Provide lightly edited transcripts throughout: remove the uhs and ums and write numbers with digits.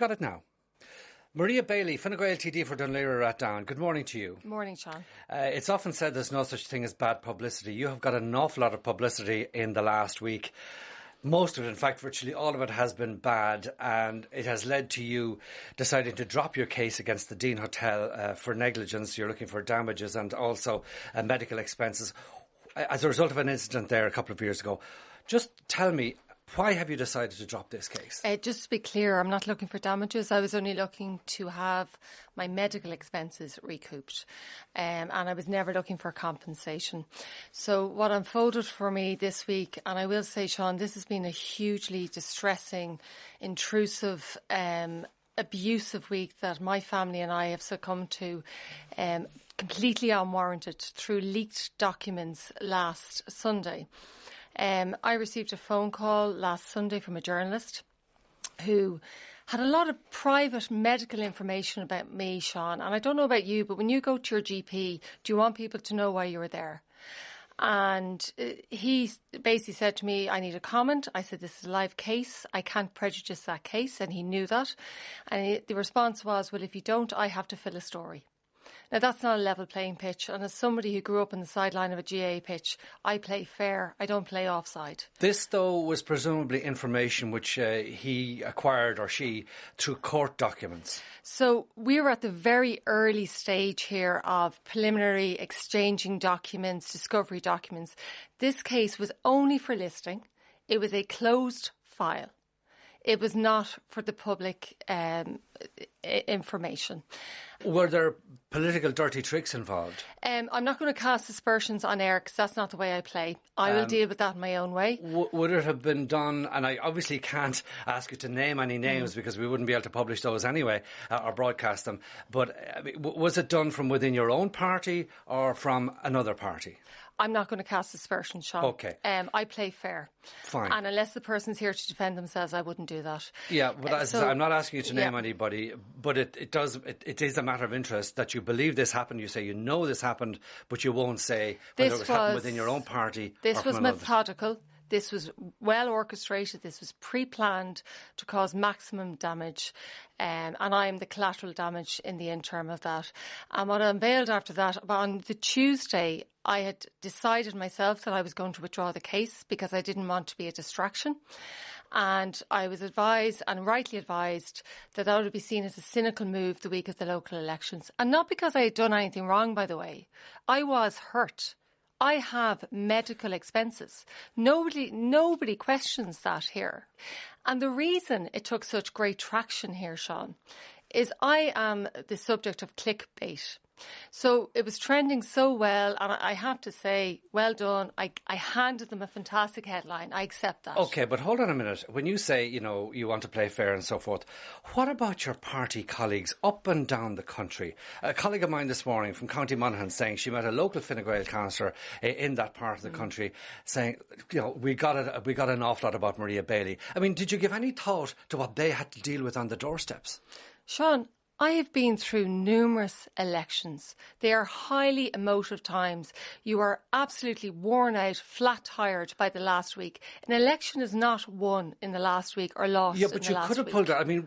got it now. Maria Bailey, Fine Gael TD for Dunleary Rathdown. Good morning to you. Morning, Sean. It's often said there's no such thing as bad publicity. You have got an awful lot of publicity in the last week. Most of it, in fact, virtually all of it has been bad, and it has led to you deciding to drop your case against the Dean Hotel for negligence. You're looking for damages and also medical expenses as a result of an incident there a couple of years ago. Just tell me, why have you decided to drop this case? Just to be clear, I'm not looking for damages. I was only looking to have my medical expenses recouped. And I was never looking for compensation. So what unfolded for me this week, and I will say, Sean, this has been a hugely distressing, intrusive, abusive week that my family and I have succumbed to, completely unwarranted through leaked documents last Sunday. I received a phone call last Sunday from a journalist who had a lot of private medical information about me, Sean. And I don't know about you, but when you go to your GP, do you want people to know why you were there? And he basically said to me, I need a comment. I said, this is a live case. I can't prejudice that case. And he knew that. And the response was, well, if you don't, I have to fill a story. Now, that's not a level playing pitch. And as somebody who grew up on the sideline of a GAA pitch, I play fair. I don't play offside. This, though, was presumably information which he acquired, or she, through court documents. So we were at the very early stage here of preliminary exchanging documents, discovery documents. This case was only for listing. It was a closed file. It was not for the public information. Were there political dirty tricks involved? I'm not going to cast aspersions on air because that's not the way I play. I will deal with that in my own way. Would it have been done, and I obviously can't ask you to name any names because we wouldn't be able to publish those anyway or broadcast them, but was it done from within your own party or from another party? I'm not going to cast aspersions, Sean. Okay. I play fair. Fine. And unless the person's here to defend themselves, I wouldn't do that. Yeah, but I'm not asking you to name anybody, but it is a matter of interest that you believe this happened. You say you know this happened, but you won't say whether it was happened within your own party. This was methodical. This was well orchestrated. This was pre-planned to cause maximum damage. And I am the collateral damage in the interim of that. And what I unveiled after that, on the Tuesday, I had decided myself that I was going to withdraw the case because I didn't want to be a distraction. And I was advised, and rightly advised, that that would be seen as a cynical move the week of the local elections. And not because I had done anything wrong, by the way. I was hurt. I have medical expenses. Nobody questions that here. And the reason it took such great traction here, Sean, is I am the subject of clickbait. So it was trending so well, and I have to say, well done. I handed them a fantastic headline. I accept that. Okay, but hold on a minute. When you say, you want to play fair and so forth, what about your party colleagues up and down the country? A colleague of mine this morning from County Monaghan saying she met a local Fine Gael councillor in that part of the country saying, we got an awful lot about Maria Bailey. I mean, did you give any thought to what they had to deal with on the doorsteps? Sean, I have been through numerous elections. They are highly emotive times. You are absolutely worn out, flat-tired by the last week. An election is not won in the last week or lost in the last week. Yeah, but you could have pulled it. I mean,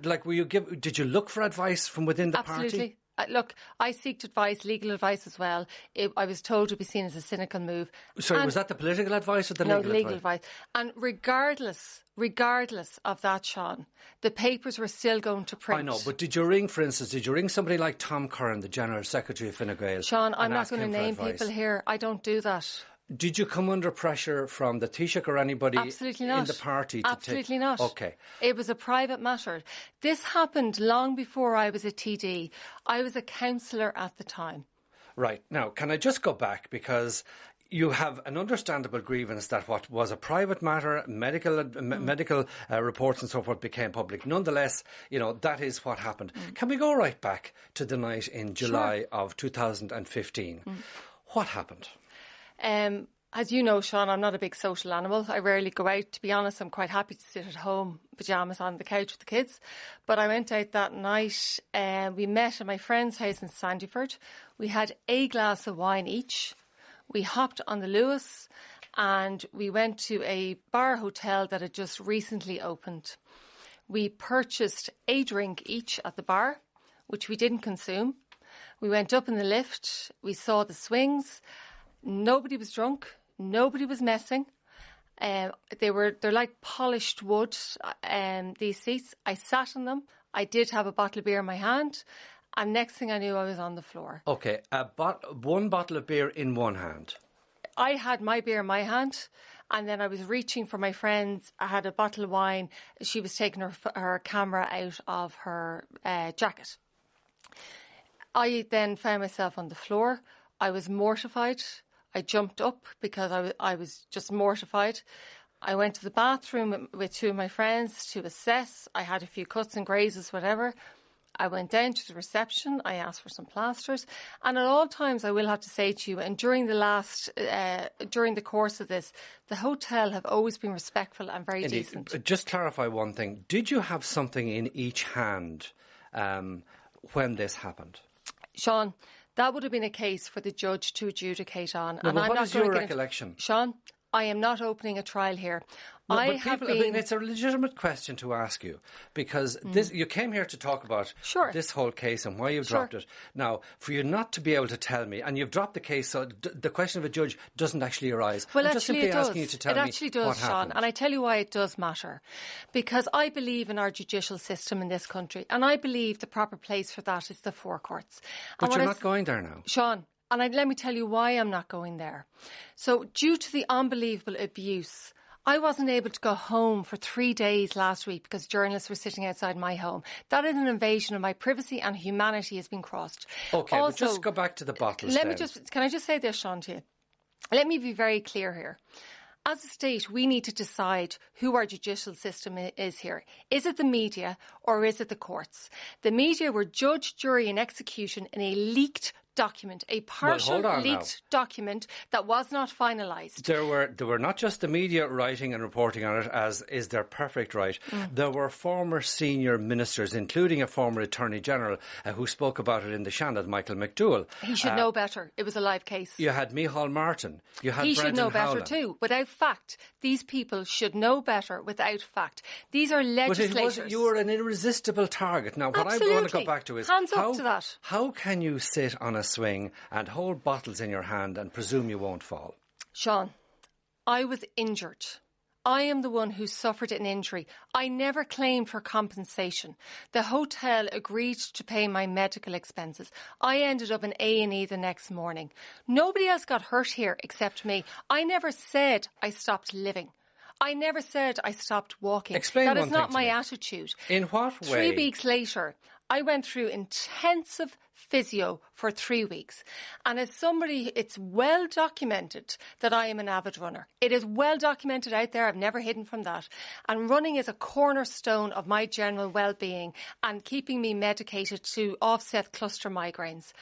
did you look for advice from within the party? Absolutely. Look, I seeked advice, legal advice as well. I was told to be seen as a cynical move. Sorry, was that the political advice or the legal advice? No, legal advice. And regardless of that, Sean, the papers were still going to print. I know, but did you ring somebody like Tom Curran, the General Secretary of Fine Gael? Sean, I'm not going to name people here. I don't do that. Did you come under pressure from the Taoiseach or anybody Absolutely not. in the party? Absolutely not. Okay. It was a private matter. This happened long before I was a TD. I was a councillor at the time. Right. Now, can I just go back? Because you have an understandable grievance that what was a private matter, medical reports and so forth became public. Nonetheless, that is what happened. Can we go right back to the night in July of 2015? What happened? As you know, Sean, I'm not a big social animal. I rarely go out. To be honest, I'm quite happy to sit at home, pyjamas on the couch with the kids. But I went out that night and we met at my friend's house in Sandyford. We had a glass of wine each. We hopped on the Lewis and we went to a bar hotel that had just recently opened. We purchased a drink each at the bar, which we didn't consume. We went up in the lift. We saw the swings. Nobody was drunk. Nobody was messing. They're like polished wood, these seats. I sat in them. I did have a bottle of beer in my hand. And next thing I knew, I was on the floor. Okay, one bottle of beer in one hand. I had my beer in my hand, and then I was reaching for my friends. I had a bottle of wine. She was taking her camera out of her jacket. I then found myself on the floor. I was mortified. I jumped up because I was just mortified. I went to the bathroom with two of my friends to assess. I had a few cuts and grazes, whatever. I went down to the reception. I asked for some plasters. And at all times, I will have to say to you, and during the course of this, the hotel have always been respectful and very decent. Just clarify one thing. Did you have something in each hand when this happened? Sean, that would have been a case for the judge to adjudicate on. No, and what is your recollection? Sean, I am not opening a trial here. No, it's a legitimate question to ask you, because you came here to talk about this whole case and why you've dropped it. Now, for you not to be able to tell me, and you've dropped the case, so the question of a judge doesn't actually arise. Well, I'm just simply asking you to tell me what happened. It actually does, Sean, and I tell you why it does matter. Because I believe in our judicial system in this country, and I believe the proper place for that is the forecourts. But you're not going there now. Sean, and let me tell you why I'm not going there. So, due to the unbelievable abuse, I wasn't able to go home for 3 days last week because journalists were sitting outside my home. That is an invasion of my privacy, and humanity has been crossed. Okay, but just go back to the bottles. Can I just say this, Sean, to you? Let me be very clear here. As a state, we need to decide who our judicial system is here. Is it the media or is it the courts? The media were judge, jury and execution in a leaked document, a partial leaked document that was not finalised. There were not just the media writing and reporting on it, as is their perfect right. There were former senior ministers, including a former Attorney General, who spoke about it in the Shannon, Michael McDowell. He should know better. It was a live case. You had Micheál Martin. You had He Brendan should know better Howlin. too. Without fact, these people should know better without fact. These are legislators. But you were an irresistible target. Now, what Absolutely. I want to go back to is Hands up to that. How can you sit on a swing and hold bottles in your hand and presume you won't fall? Sean, I was injured. I am the one who suffered an injury. I never claimed for compensation. The hotel agreed to pay my medical expenses. I ended up in A&E the next morning. Nobody else got hurt here except me. I never said I stopped living. I never said I stopped walking. Explain that one is thing not to my me. attitude. In what way? 3 weeks later, I went through intensive physio for 3 weeks. And as somebody, it's well documented that I am an avid runner. It is well documented out there. I've never hidden from that. And running is a cornerstone of my general well-being and keeping me medicated to offset cluster migraines.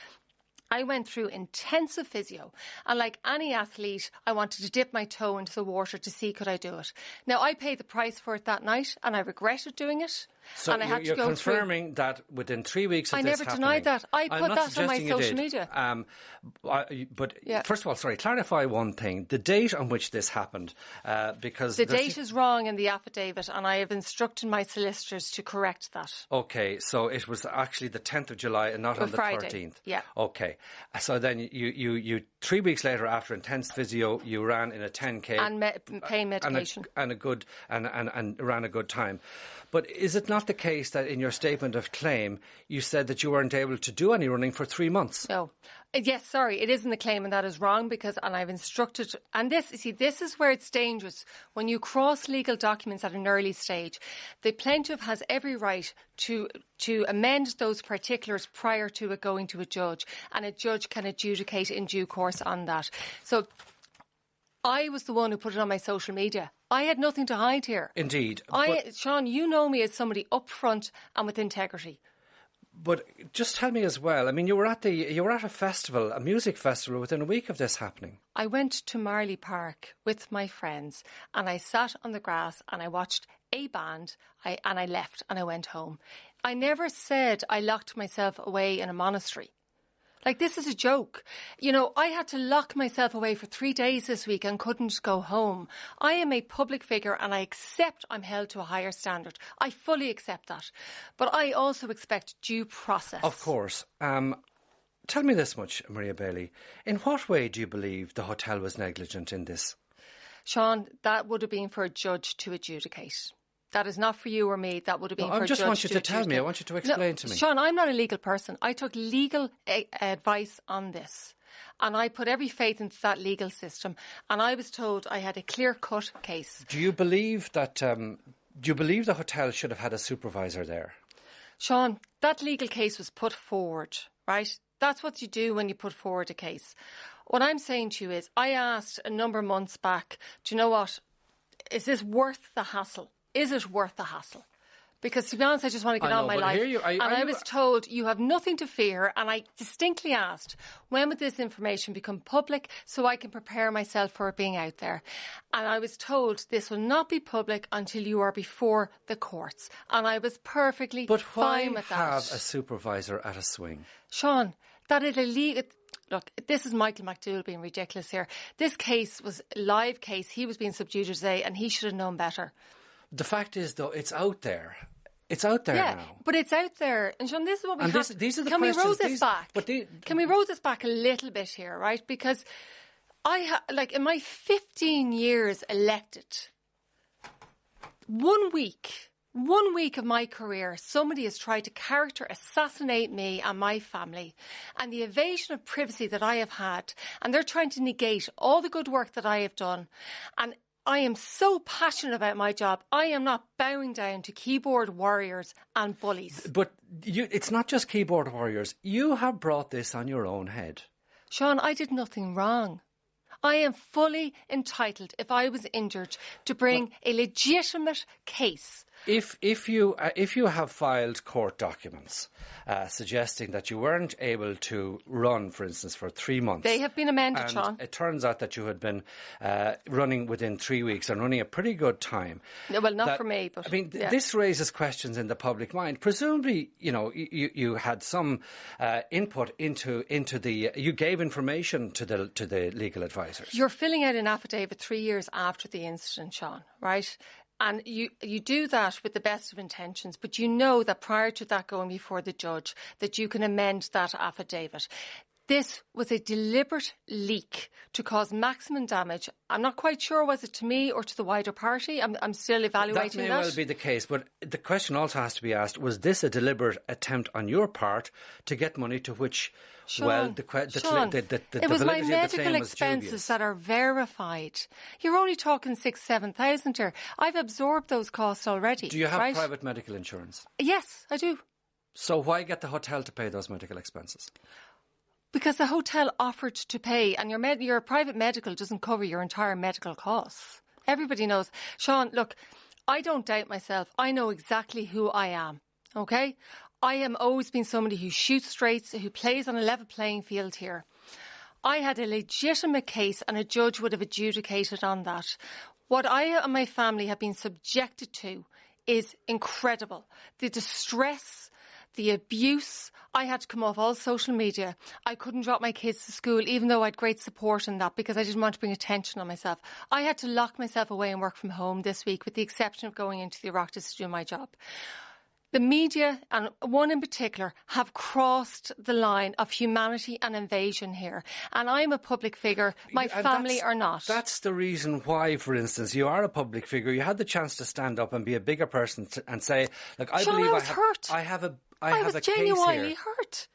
I went through intensive physio, and like any athlete, I wanted to dip my toe into the water to see could I do it. Now, I paid the price for it that night, and I regretted doing it. So and I had you're to go confirming that within 3 weeks of I this never happening... denied that. I I'm put not that on my suggesting you social did. media. But first of all, sorry, clarify one thing. The date on which this happened, because... The date is wrong in the affidavit, and I have instructed my solicitors to correct that. OK, so it was actually the 10th of July and not on the Friday. 13th. Yeah. OK. So then you 3 weeks later, after intense physio, you ran in a 10K... And pain medication. And ran a good time. But is it not the case that in your statement of claim, you said that you weren't able to do any running for 3 months? No. Yes, sorry, it is in the claim, and that is wrong and I've instructed, and this is where it's dangerous when you cross legal documents at an early stage. The plaintiff has every right to amend those particulars prior to it going to a judge, and a judge can adjudicate in due course on that. So I was the one who put it on my social media. I had nothing to hide here. Indeed. Sean, you know me as somebody upfront and with integrity. But just tell me as well, I mean, you were at a festival, a music festival, within a week of this happening. I went to Marley Park with my friends, and I sat on the grass and I watched a band, and I left and I went home. I never said I locked myself away in a monastery. Like, this is a joke. You know, I had to lock myself away for 3 days this week and couldn't go home. I am a public figure and I accept I'm held to a higher standard. I fully accept that. But I also expect due process. Of course. Tell me this much, Maria Bailey. In what way do you believe the hotel was negligent in this? Sean, that would have been for a judge to adjudicate. That is not for you or me. That would have been for a judge to adjudicate. I just want you to tell me. I want you to explain to me. Sean, I'm not a legal person. I took legal advice on this. And I put every faith into that legal system. And I was told I had a clear-cut case. Do you believe that... do you believe the hotel should have had a supervisor there? Sean, that legal case was put forward, right? That's what you do when you put forward a case. What I'm saying to you is, I asked a number of months back, do you know what? Is this worth the hassle? Is it worth the hassle? Because, to be honest, I just want to get on my life. I was told, you have nothing to fear. And I distinctly asked, when would this information become public so I can prepare myself for it being out there? And I was told, this will not be public until you are before the courts. And I was perfectly fine with that. But why have a supervisor at a swing? Sean, that is illegal. Look, this is Michael McDougall being ridiculous here. This case was a live case. He was being subdued today and he should have known better. The fact is, though, it's out there. It's out there now. But it's out there. And Sean, this is what we have. These are the Can we questions. roll this back? Can we roll this back a little bit here, right? Because in my 15 years elected, 1 week of my career, somebody has tried to character assassinate me and my family, and the evasion of privacy that I have had, and they're trying to negate all the good work that I have done. And I am so passionate about my job. I am not bowing down to keyboard warriors and bullies. But it's not just keyboard warriors. You have brought this on your own head. Sean, I did nothing wrong. I am fully entitled, if I was injured, to bring a legitimate case. If you have filed court documents suggesting that you weren't able to run, for instance, for 3 months. They have been amended, and Sean. It turns out that you had been running within 3 weeks and running a pretty good time. Well, not for me, but... This raises questions in the public mind. Presumably, you had some input into the... You gave information to the legal advisors. You're filling out an affidavit 3 years after the incident, Sean, right? And you do that with the best of intentions, but you know that prior to that going before the judge, that you can amend that affidavit. This was a deliberate leak to cause maximum damage. I'm not quite sure, was it to me or to the wider party? I'm still evaluating that. That may well be the case, but the question also has to be asked, was this a deliberate attempt on your part to get money to which, Sean, the it was my medical expenses that are verified. You're only talking 6,000-7,000 here. I've absorbed those costs already. Do you have private medical insurance? Yes, I do. So why get the hotel to pay those medical expenses? Because the hotel offered to pay, and your private medical doesn't cover your entire medical costs. Everybody knows. Sean, look, I don't doubt myself. I know exactly who I am, okay? I have always been somebody who shoots straight, who plays on a level playing field here. I had a legitimate case and a judge would have adjudicated on that. What I and my family have been subjected to is incredible. The distress, the abuse. I had to come off all social media. I couldn't drop my kids to school, even though I had great support in that, because I didn't want to bring attention on myself. I had to lock myself away and work from home this week, with the exception of going into the Oireachtas to do my job. The media, and one in particular, have crossed the line of humanity and invasion here. And I'm a public figure. My family are not. That's the reason why, for instance, you are a public figure. You had the chance to stand up and be a bigger person and say, look, I Sean, believe I was hurt. I have a I was genuinely hurt.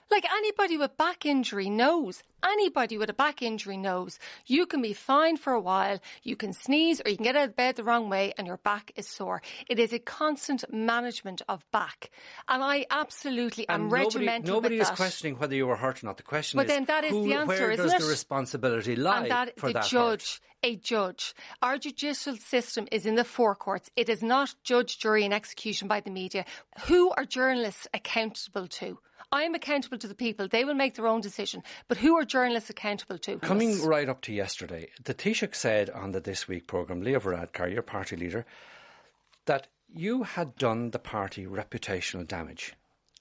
Like, anybody with back injury knows. Anybody with a back injury knows. You can be fine for a while, you can sneeze, or you can get out of bed the wrong way and your back is sore. It is a constant management of back. And I absolutely am regimented Nobody with is that. questioning whether you were hurt or not. The question But is, then that is the answer, where isn't does it? the responsibility lie and that for the that judge, hurt? a judge. Our judicial system is in the forecourts. It is not judge, jury and execution by the media. Who are journalists accountable to? I am accountable to the people. They will make their own decision. But who are journalists accountable to? Coming right up to yesterday, the Taoiseach said on the This Week programme, Leo Varadkar, your party leader, that you had done the party reputational damage.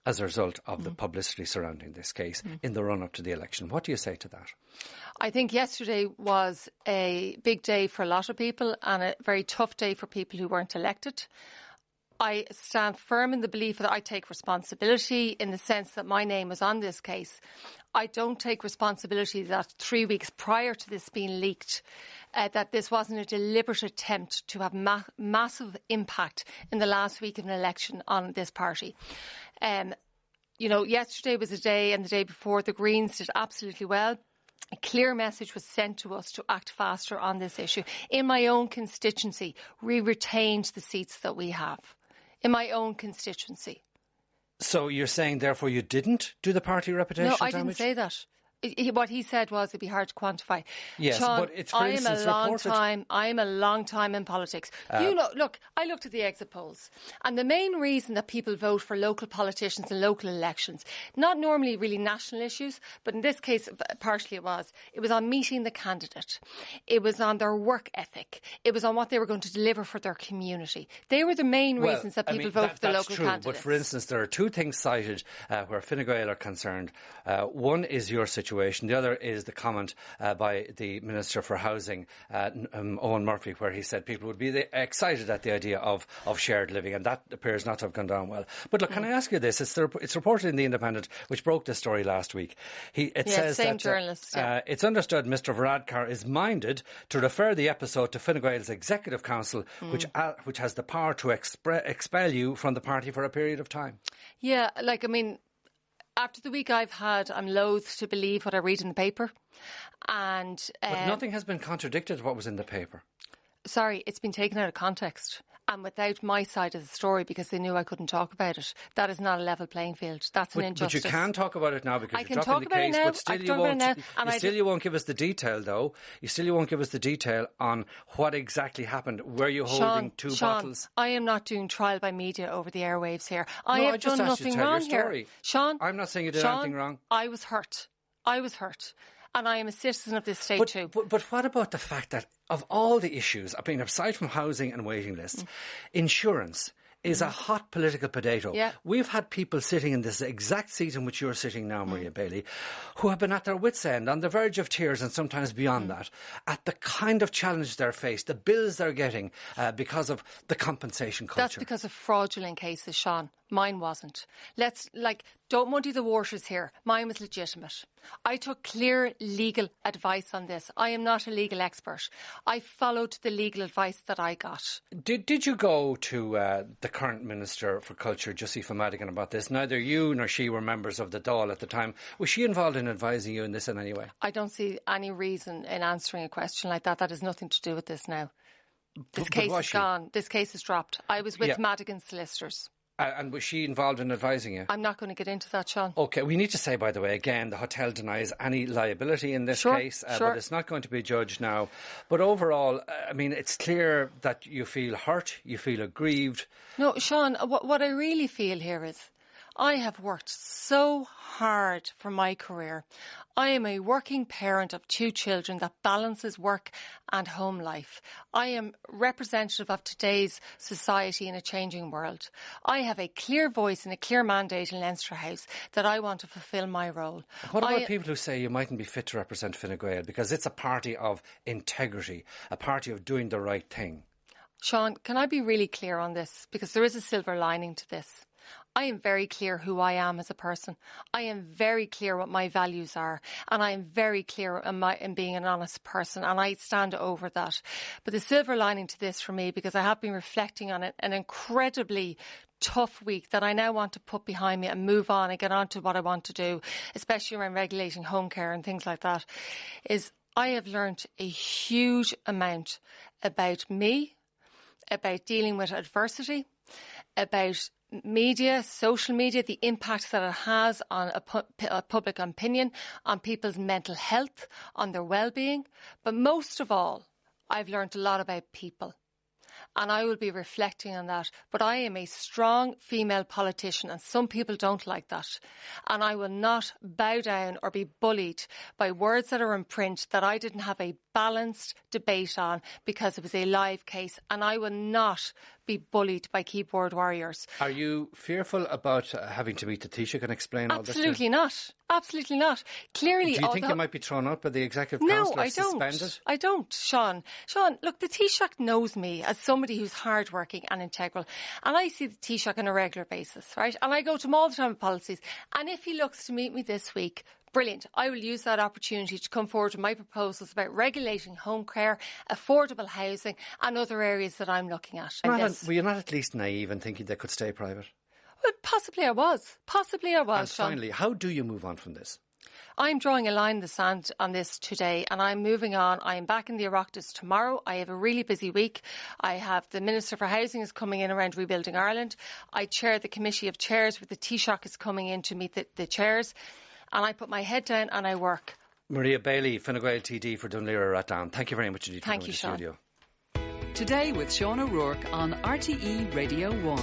as a result of the publicity surrounding this case in the run-up to the election. What do you say to that? I think yesterday was a big day for a lot of people and a very tough day for people who weren't elected. I stand firm in the belief that I take responsibility in the sense that my name was on this case. I don't take responsibility that 3 weeks prior to this being leaked, that this wasn't a deliberate attempt to have massive impact in the last week of an election on this party. Yesterday was a day, and the day before, the Greens did absolutely well. A clear message was sent to us to act faster on this issue. In my own constituency, we retained the seats that we have. In my own constituency. So you're saying, therefore, you didn't do the party reputational damage? No, I didn't say that. What he said was it'd be hard to quantify. Yes, Sean, but it's, for instance, I am a long time in politics. I looked at the exit polls, and the main reason that people vote for local politicians and local elections, not normally really national issues, but in this case, partially it was on meeting the candidate. It was on their work ethic. It was on what they were going to deliver for their community. They were the main reasons that people vote for the local candidates. But for instance, there are two things cited where Fine Gael are concerned. One is your situation. The other is the comment by the Minister for Housing, Owen Murphy, where he said people would be excited at the idea of shared living, and that appears not to have gone down well. But look, can I ask you this? It's reported in The Independent, which broke this story last week. It says same that journalist, it's understood Mr Varadkar is minded to refer the episode to Fine Gael's Executive Council, which has the power to expel you from the party for a period of time. Yeah, after the week I've had, I'm loath to believe what I read in the paper. But nothing has been contradicted what was in the paper. Sorry, it's been taken out of context and without my side of the story because they knew I couldn't talk about it. That is not a level playing field. That's an injustice. But you can talk about it now because you're dropping the case. But still you won't give us the detail, though. You won't give us the detail on what exactly happened. Were you holding two bottles? I am not doing trial by media over the airwaves here. I have done nothing wrong here. Sean, I'm not saying you did anything wrong. I was hurt. And I am a citizen of this state too. But what about the fact that of all the issues, aside from housing and waiting lists, insurance is a hot political potato. Yeah. We've had people sitting in this exact seat in which you're sitting now, Maria Bailey, who have been at their wits' end, on the verge of tears and sometimes beyond that, at the kind of challenge they're faced, the bills they're getting because of the compensation culture. That's because of fraudulent cases, Sean. Mine wasn't. Don't muddy the waters here. Mine was legitimate. I took clear legal advice on this. I am not a legal expert. I followed the legal advice that I got. Did you go to the current Minister for Culture, Josepha Madigan, about this? Neither you nor she were members of the Dáil at the time. Was she involved in advising you in this in any way? I don't see any reason in answering a question like that. That has nothing to do with this now. This case is gone. This case is dropped. I was with Madigan's solicitors. And was she involved in advising you? I'm not going to get into that, Sean. OK, we need to say, by the way, again, the hotel denies any liability in this case, but it's not going to be judged now. But overall, it's clear that you feel hurt, you feel aggrieved. No, Sean, what I really feel here is I have worked so hard for my career. I am a working parent of 2 children that balances work and home life. I am representative of today's society in a changing world. I have a clear voice and a clear mandate in Leinster House that I want to fulfil my role. What about people who say you mightn't be fit to represent Fine Gael because it's a party of integrity, a party of doing the right thing? Sean, can I be really clear on this? Because there is a silver lining to this. I am very clear who I am as a person. I am very clear what my values are. And I am very clear in being an honest person. And I stand over that. But the silver lining to this for me, because I have been reflecting on it, an incredibly tough week that I now want to put behind me and move on and get on to what I want to do, especially around regulating home care and things like that, is I have learnt a huge amount about me, about dealing with adversity, about media, social media, the impact that it has on public opinion, on people's mental health, on their well-being. But most of all, I've learned a lot about people. And I will be reflecting on that. But I am a strong female politician and some people don't like that. And I will not bow down or be bullied by words that are in print that I didn't have a balanced debate on because it was a live case, and I will not be bullied by keyboard warriors. Are you fearful about having to meet the Taoiseach and explain all this? Absolutely not. Absolutely not. Clearly, do you think you might be thrown out by the Executive Council or suspended? I don't, Sean. Sean, look, the Taoiseach knows me as somebody who's hardworking and integral, and I see the Taoiseach on a regular basis, right? And I go to him all the time with policies. And if he looks to meet me this week, brilliant. I will use that opportunity to come forward with my proposals about regulating home care, affordable housing and other areas that I'm looking at. Were you not at least naive in thinking they could stay private? Well, possibly I was. And Sean. finally, how do you move on from this? I'm drawing a line in the sand on this today, and I'm moving on. I am back in the Oireachtas tomorrow. I have a really busy week. I have the Minister for Housing is coming in around Rebuilding Ireland. I chair the Committee of Chairs where the Taoiseach is coming in to meet the chairs. And I put my head down and I work. Maria Bailey, Fine Gael TD for Dunleer Ratdown. Thank you very much indeed for coming to the studio. Today with Sean O'Rourke on RTE Radio 1.